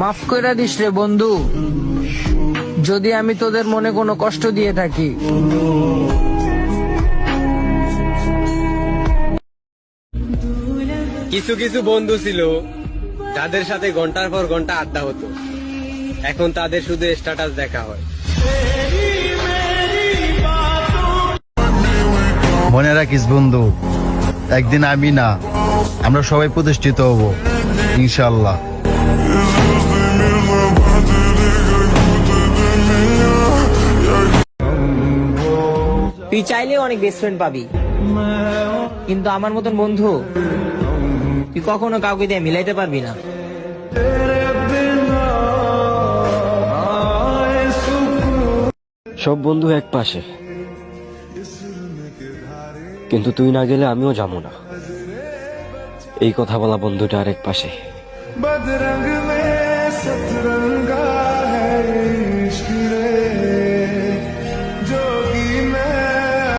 মাফ কইরা দিস রে বন্ধু, যদি আমি তোদের মনে কোনো কষ্ট দিয়ে থাকি। কিছু কিছু বন্ধু ছিল যাদের সাথে ঘন্টার পর ঘন্টা আড্ডা হতো, এখন তাদের শুধু স্ট্যাটাস দেখা হয়। মনে রাখিস বন্ধু, একদিন আমি না, আমরা সবাই প্রতিষ্ঠিত হব ইনশাল্লাহ। তুই চাইলেও অনেক বেস্ট ফ্রেন্ড পাবি, কিন্তু আমার মতন বন্ধু তুই কখনো কাউকে দিয়ে মিলাইতে পারবি না। সব বন্ধু এক পাশে, কিন্তু তুই না গেলে আমিও যাবো না। এই কথা বলা বন্ধুটা আরেক পাশে।